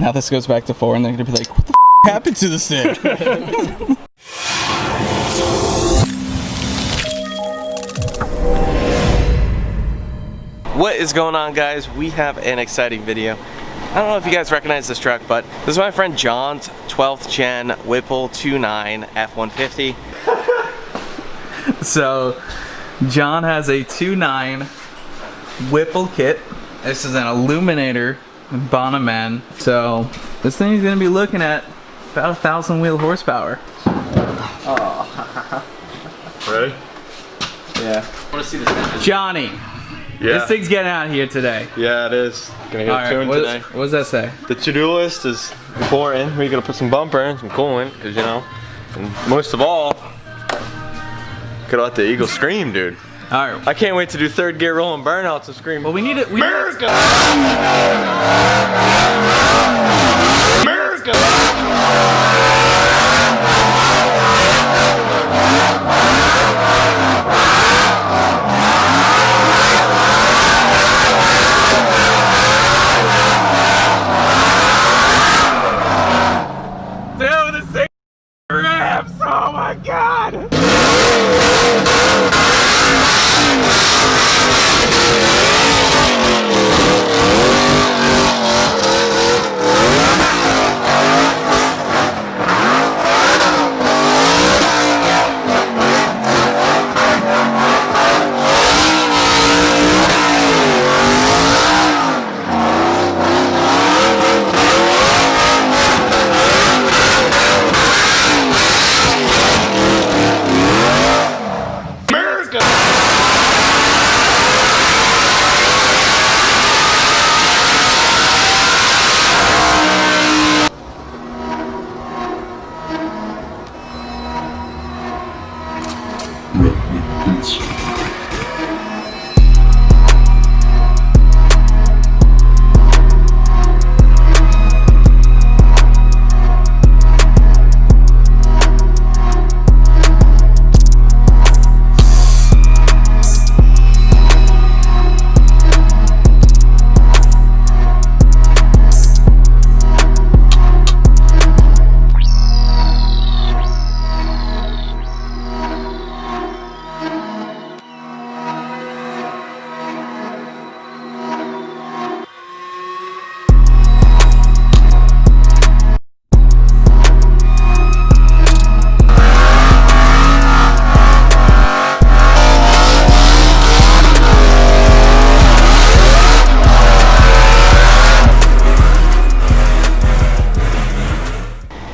Now this goes back to 4 and they're gonna be like, what the happened to this thing? What is going on, guys? We have an exciting video. I don't know if you guys recognize this truck, but this is my friend John's 12th gen Whipple 2.9 F150. So John has a 2.9 Whipple kit. This is an Illuminator Bonneman. So this thing is gonna be looking at about 1,000 wheel horsepower. Oh. Ready? Yeah. I want to see this engine. Johnny. Yeah. This thing's getting out here today. Yeah, it is. Gonna get All tuned right, today. What does that say? The to-do list is important. We're gonna put some bumper in, some coolant, because you know, and most of all, gotta let the Eagle scream, dude. All right. I can't wait to do third gear rolling burnouts and scream. Well, we need it. America! America! Dude, this thing rips! Oh my god!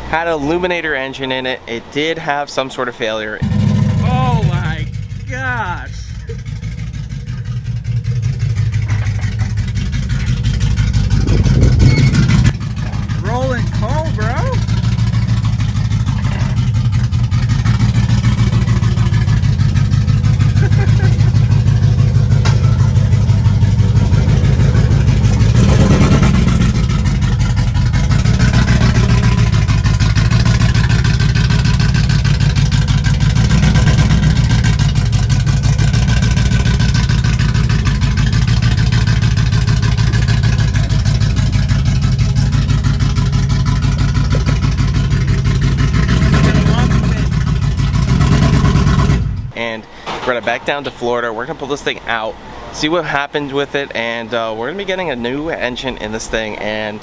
Had an Illuminator engine in it. It did have some sort of failure. Oh my gosh! Rolling coal, bro. We're gonna back down to Florida. We're gonna pull this thing out, see what happened with it, and we're gonna be getting a new engine in this thing and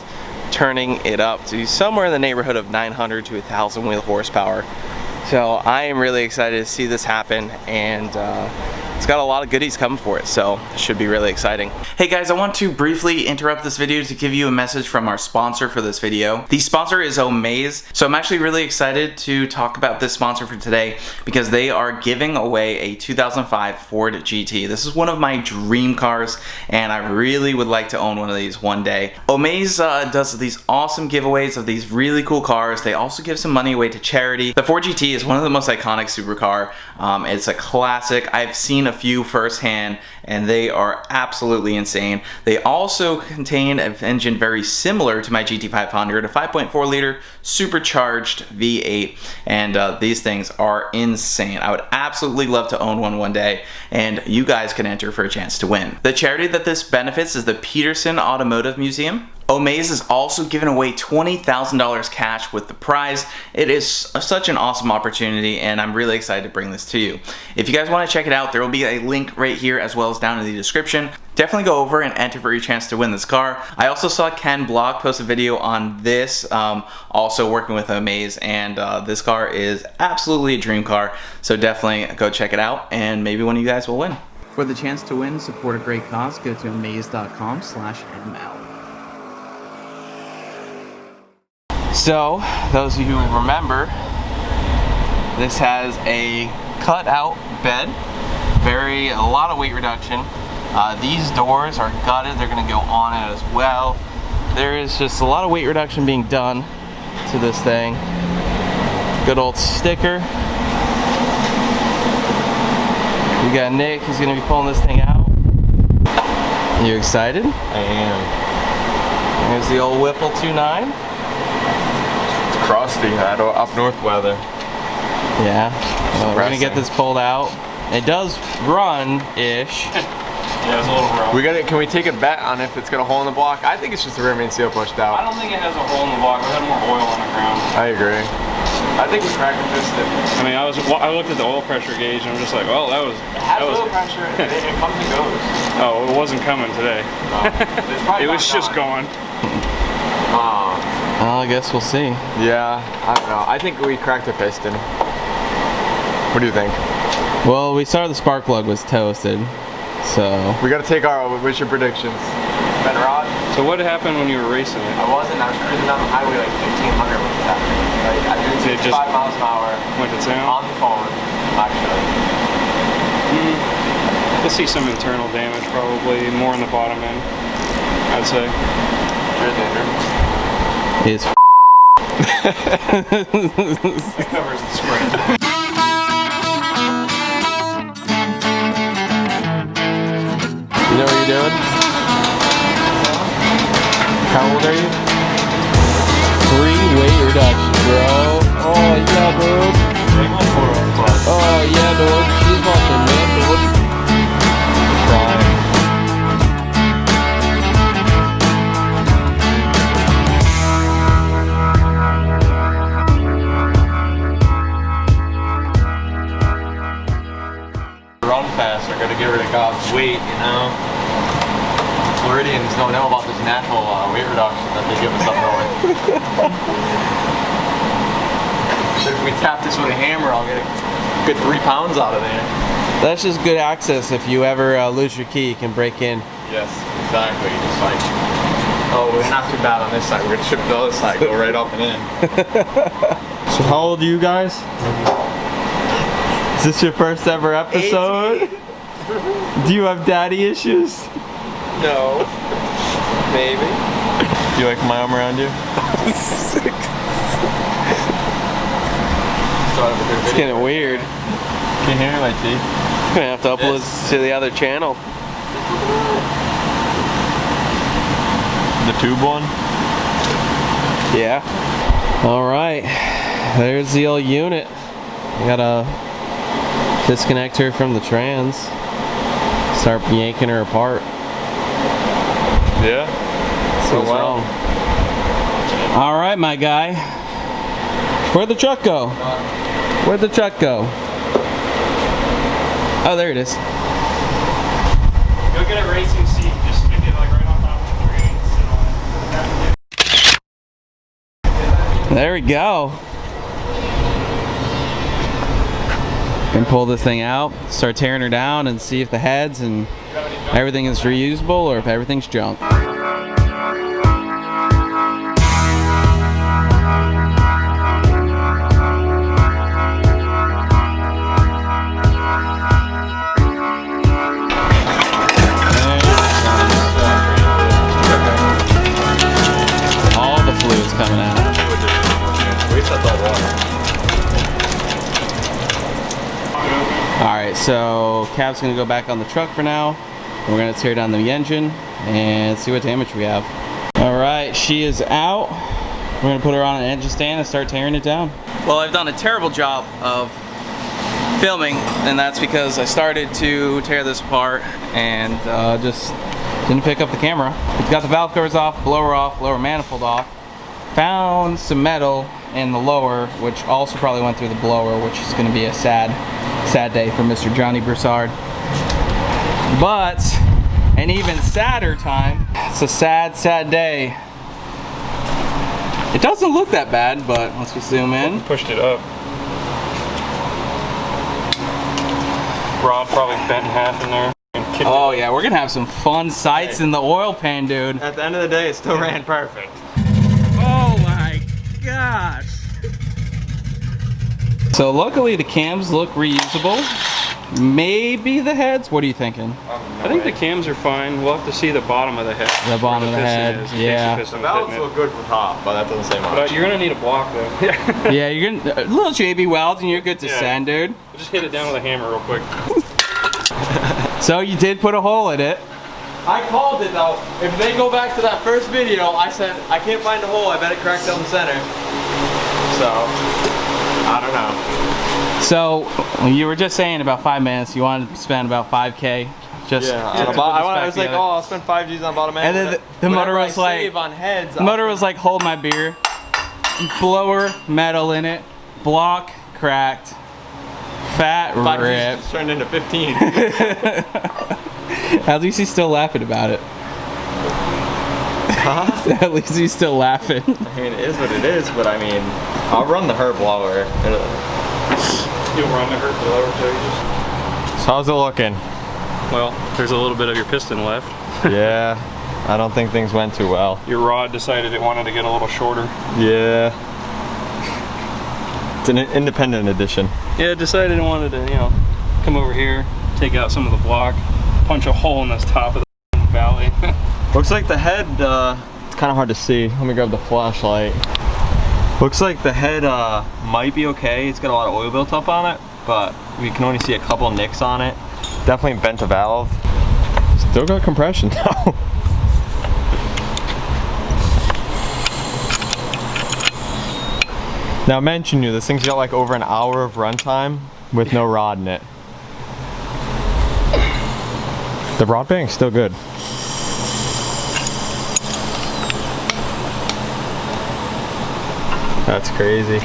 turning it up to somewhere in the neighborhood of 900 to 1,000 wheel horsepower. So I am really excited to see this happen, and it's got a lot of goodies coming for it, so it should be really exciting. Hey guys, I want to briefly interrupt this video to give you a message from our sponsor for this video. The sponsor is Omaze, so I'm actually really excited to talk about this sponsor for today because they are giving away a 2005 Ford GT. This is one of my dream cars, and I really would like to own one of these one day. Omaze does these awesome giveaways of these really cool cars. They also give some money away to charity. The Ford GT is one of the most iconic supercar. It's a classic. I've seen a few firsthand, and they are absolutely insane. They also contain an engine very similar to my GT500, a 5.4 liter supercharged V8, and these things are insane. I would absolutely love to own one day, and you guys can enter for a chance to win. The charity that this benefits is the Peterson Automotive Museum. Omaze is also giving away $20,000 cash with the prize. It is such an awesome opportunity, and I'm really excited to bring this to you. If you guys want to check it out, there will be a link right here as well as down in the description. Definitely go over and enter for your chance to win this car. I also saw Ken Block post a video on this, also working with Omaze, and this car is absolutely a dream car. So definitely go check it out, and maybe one of you guys will win. For the chance to win, support a great cause, go to omaze.com/ML. So, those of you who remember, this has a cut-out bed, a lot of weight reduction. These doors are gutted; they're going to go on it as well. There is just a lot of weight reduction being done to this thing. Good old sticker. We got Nick, who's going to be pulling this thing out. You excited? I am. Here's the old Whipple 2.9. Crusty, up north weather. Yeah, we're gonna get this pulled out. It does run-ish. Yeah, it's a little rough. Can we take a bet on if it's got a hole in the block? I think it's just the rear main seal pushed out. I don't think it has a hole in the block. We had more oil on the ground. I agree. I think we cracked and fisted. I mean, I looked at the oil pressure gauge and I'm just like, well, that was. It has oil pressure. It comes and goes. Oh, it wasn't coming today. No, it was just gone. Well, I guess we'll see. Yeah, I don't know. I think we cracked a piston. What do you think? Well, we saw the spark plug was toasted, so we got to take what's your predictions? Ben Rod? So what happened when you were racing it? I was cruising down the highway like 1500 when this happened. Like, I did 65 miles an hour. Went to town? On the phone, actually. You'll see some internal damage probably, more in the bottom end, I'd say. Cheers, Andrew. Is That covers the sprint. You know what you're doing? How old are you? 3 weight reduction, bro. Oh yeah, dude. Oh yeah, dude. She's watching, man, dude. Crying. Faster, gotta get rid of God's weight, you know. Floridians don't know about this natural weight reduction that they give us up north. So if we tap this with a hammer, I'll get a good 3 pounds out of there. That's just good access. If you ever lose your key, you can break in. Yes, exactly. Just like, oh, we're not too bad on this side. We're gonna ship the other side, go right up and in. So how old are you guys? Is this your first ever episode? 18. Do you have daddy issues? No. Maybe. Do you like my arm around you? It's getting weird. Can you hear my teeth? I'm gonna have to upload this to the other channel. The tube one? Yeah. Alright. There's the old unit. We gotta disconnect her from the trans. Start yanking her apart. Yeah. See what's wrong. Alright, my guy. Where'd the truck go? Where'd the truck go? Oh, there it is. Go get a racing seat. Just stick it like right on top of the ring and sit on it. There we go. And pull this thing out, start tearing her down, and see if the heads and everything is reusable or if everything's junk. All the fluid's coming out. Alright, so Cap's gonna go back on the truck for now. We're gonna tear down the engine and see what damage we have. Alright, she is out. We're gonna put her on an engine stand and start tearing it down. Well, I've done a terrible job of filming, and that's because I started to tear this apart and just Didn't pick up the camera. He's got the valve covers off, blower manifold off. Found some metal in the lower, which also probably went through the blower, which is going to be a sad day for Mr. Johnny Broussard. But an even sadder time. It's a sad day. It doesn't look that bad, but let's just zoom in. Pushed it up. Rod probably bent in half in there. Oh yeah, we're gonna have some fun sights in the oil pan, dude. At the end of the day, it still ran perfect. Oh my gosh. So luckily the cams look reusable. Maybe the heads? What are you thinking? I think the cams are fine. We'll have to see the bottom of the head. The bottom of the head, yeah. The valves look good from top, but that doesn't say much. But you're gonna need a block though. Yeah, you're gonna a little JB weld and you're good to send, dude. We'll just hit it down with a hammer real quick. So you did put a hole in it. I called it though. If they go back to that first video, I said, I can't find a hole, I bet it cracked down the center. So, I don't know. So, you were just saying about 5 minutes, you wanted to spend about 5K. Just I was like, oh, I'll spend 5 G's on bottom end. And then the motor was like, save on heads, motor was like, hold my beer. Blower, metal in it, block cracked, fat 5 rip. G's turned into 15. At least he's still laughing about it. Huh? At least he's still laughing. I mean, it is what it is, but I mean, I'll run the herb blower. You'll run the hurt blower too. So how's it looking? Well, there's a little bit of your piston left. Yeah, I don't think things went too well. Your rod decided it wanted to get a little shorter. Yeah. It's an independent edition. Yeah, it decided it wanted to, you know, come over here, take out some of the block, punch a hole in this top of the valley. Looks like the head, it's kind of hard to see. Let me grab the flashlight. Looks like the head might be okay. It's got a lot of oil built up on it, but we can only see a couple nicks on it. Definitely bent a valve. Still got compression though. Now mention you, this thing's got like over an hour of runtime with no rod in it. The rod bearing's still good. That's crazy.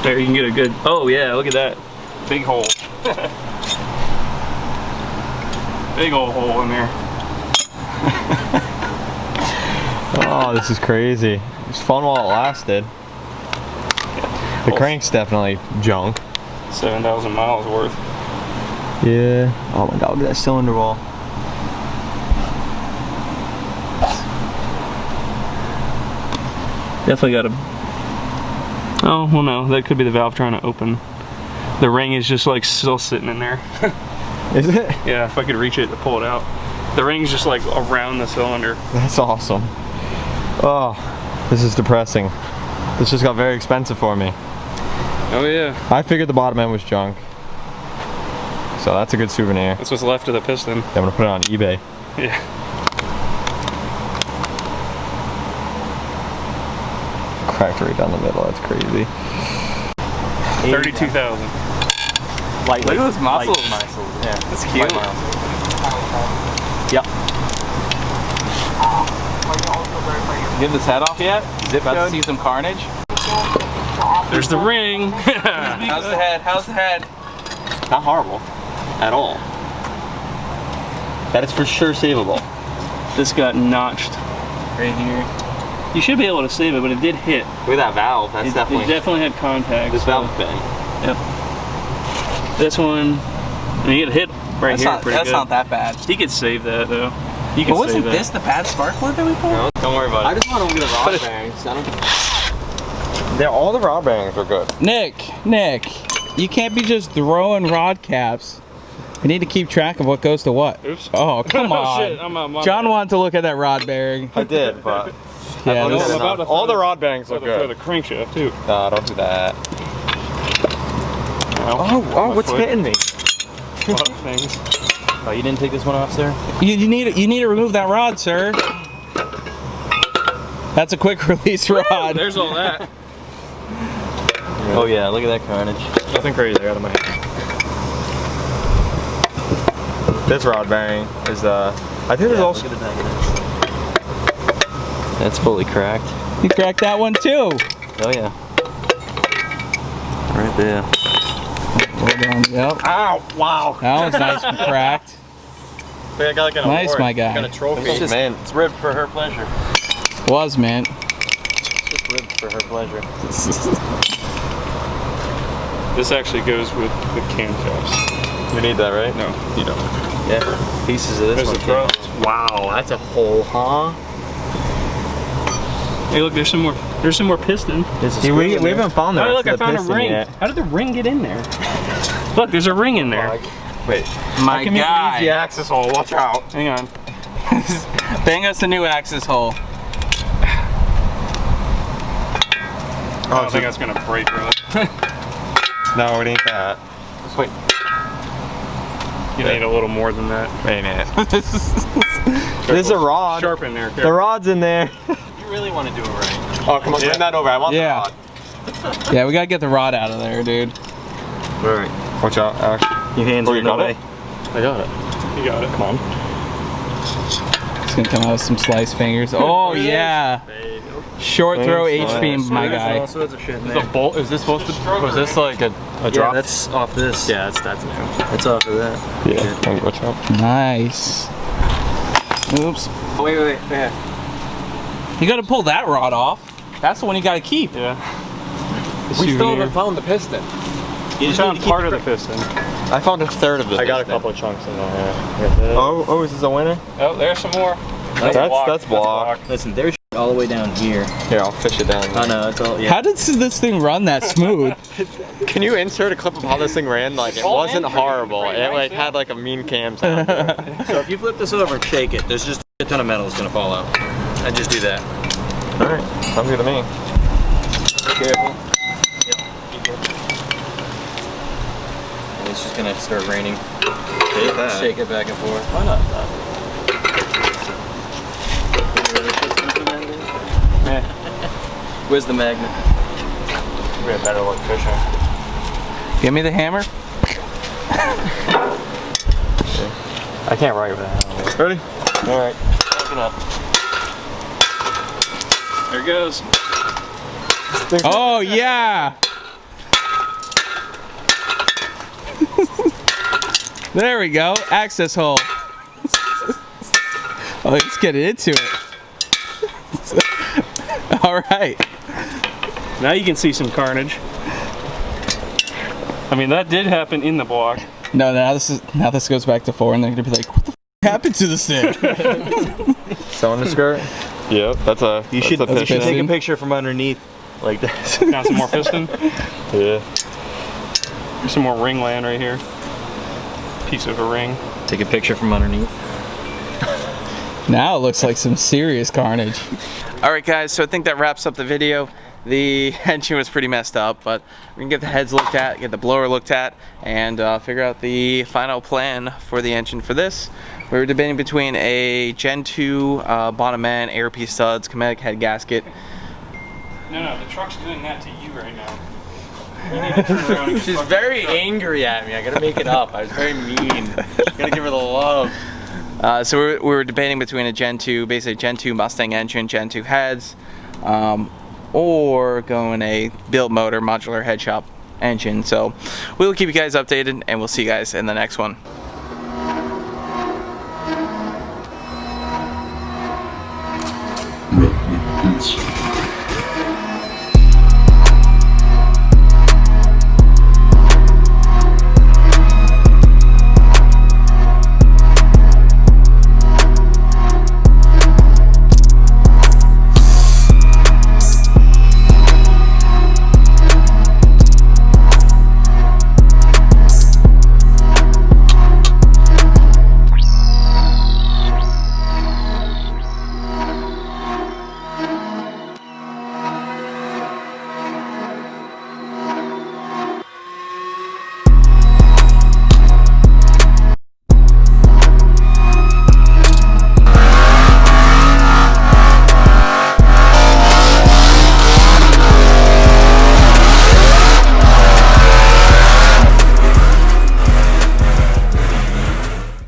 There, you can get a good, oh yeah, look at that. Big hole. Big old hole in there. Oh, this is crazy. It was fun while it lasted. The crank's definitely junk. 7,000 miles worth. Yeah. Oh my god, look at that cylinder wall. Definitely got a, oh, well no, that could be the valve trying to open. The ring is just like still sitting in there. Is it? Yeah, if I could reach it to pull it out. The ring's just like around the cylinder. That's awesome. Oh, this is depressing. This just got very expensive for me. Oh yeah. I figured the bottom end was junk. So that's a good souvenir. That's what's left of the piston. Yeah, I'm gonna put it on eBay. Yeah. Cracked right down the middle, that's crazy. 32,000. Light. Look at those muscles. Yeah, That's cute. Yep. Get this head off yet? Zip About to code. see some carnage. There's the ring. How's the head? How's the head? Not horrible. At all. That is for sure savable. This got notched right here. You should be able to save it, but it did hit. With that valve, that's It definitely... definitely had contact. This valve bent. Yep. This one, I mean, it hit right here pretty That's good. not that bad. He could save that though. You can But wasn't save that. this the bad spark plug that we pulled? No, don't worry about it. I just want to look at the rod bearings. All the rod bearings are good. Nick, you can't be just throwing rod caps. We need to keep track of what goes to what. Oops. Oh, come Oh, on. shit, I'm John wanted to look at that rod bearing. I did, but... Yeah, this- This about to all throw the rod bearings look For good. the crankshaft too. No, don't do that. Ow. Oh, what's foot. hitting me? A lot of things. Oh, you didn't take this one off, sir? you need to remove that rod, sir. That's a quick release rod. There's all that. Oh yeah, look at that carnage. Nothing crazy out of my head. This rod bearing is I think there's also. That's fully cracked. You cracked that one too. Oh yeah. Right there. Hold on. Yep. Ow! Wow. That was nice and cracked. I got like an Nice, award. my guy. I got a trophy. It's just, man. It's ribbed for her pleasure. Was, man. It's just ribbed for her pleasure. This actually goes with the camshafts. You need that, right? No, you don't. Yeah. Pieces of this There's one. a thrust. Wow, that's a hole, huh? Hey, look, there's some more. There's some more piston. We haven't found the Oh, rest look, I of the found a piston ring. yet. How did the ring get in there? Look, there's a ring in there. Wait. My The guy. axis hole. Watch out. Hang on. Bang us a new axis hole. I don't think that's gonna break, really. No, it ain't that. Wait. You need a little more than that. Ain't it? There's a rod. Sharp in there. The rod's in there. You really want to do it right. Oh, come on, bring that over. I want Yeah. the rod. Yeah, we gotta get the rod out of there, dude. Alright. Watch out, Ash. Your hands Oh, are you in the got way. it? I got it. You got it. Come on. It's gonna come out with some sliced fingers. Oh yeah. Short throw H-beam, my guy. All sorts of shit in The there. bolt, is this supposed to, was this like a Yeah, drop? that's off this. Yeah, that's new. That's off of that. Yeah, watch out. Nice. Oops. Wait. You gotta pull that rod off. That's the one you gotta keep. Yeah. We still haven't found the piston. You You just found need to keep part the of the piston. I found a third of the piston. I got a couple of chunks in there, yeah. Oh, is this a winner? Oh, there's some more. That's block. Listen, there's all the way down here. Here, I'll fish it down. Oh no, it's all. Yeah. How did this thing run that smooth? Can you insert a clip of how this thing ran? Like, it wasn't horrible. It like had like a mean cam sound. So if you flip this over and shake it, there's just a ton of metal that's gonna fall out. I just do that. Alright, sounds good to me. Careful. Yep. And it's just gonna start raining. Shake it back and forth. Why not? Where's the magnet? We had better luck fishing. Give me the hammer. I can't write with that. Ready? Alright. Open up. There it goes. Oh yeah. There we go. Access hole. Oh, let's get into it. All right. Now you can see some carnage. I mean, that did happen in the block. No, now this goes back to 4, and they're gonna be like, "What the f happened to this thing?" Cylinder skirt? Yep, that's a You should piston. take a picture from underneath like that. Got some more piston. Yeah. There's some more ring land right here. Piece of a ring. Take a picture from underneath. Now it looks like some serious carnage. Alright guys, so I think that wraps up the video. The engine was pretty messed up, but we can get the heads looked at, get the blower looked at, and figure out the final plan for the engine for this. We were debating between a Gen 2 bottom end, ARP studs, Cometic head gasket. No, the truck's doing that to you right now. You need to turn around and She's very angry at me. I gotta make it up. I was very mean. Gotta give her the love. So we were debating between a Gen 2, basically Gen 2 Mustang engine, Gen 2 heads, or going a built motor modular head shop engine. So we'll keep you guys updated, and we'll see you guys in the next one. Rock with Boots.